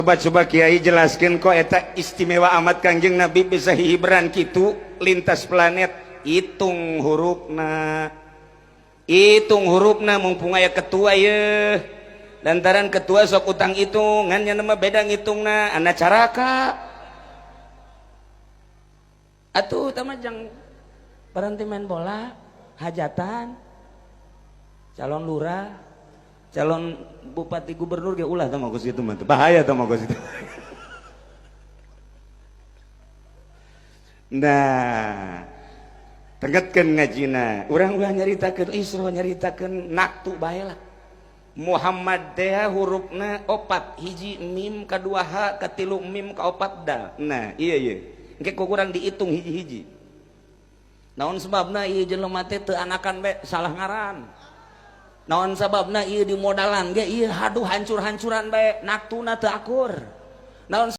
Coba Kiai jelaskan kok eta istimewa amat Kangjeng Nabi bisa hibran gitu lintas planet. Hitung hurufna mumpung aya ketua ya lantaran ketua sok utang hitungannya nama beda ngitungna anak caraka atuh tamajang berhenti main bola hajatan calon lurah calon bupati gubernur ge ulah tah magos kitu mah bahaya tah magos itu. Nah, tegetkeun ngajina, urang ulah nyaritakeun Isra nyaritakeun naktu bae lah. Muhammad teh hurufna 4, hiji mim, kadua ha, katilu mim, kaopat dal. Nah, iya. Engke ku kurang dihitung hiji-hiji. Naon sebabna ieu jelema teh teu anakan be salah ngaran. Naon sababna ieu dimodalan ge ieu haduh hancur-hancuran bae naktuna teu akur. Naon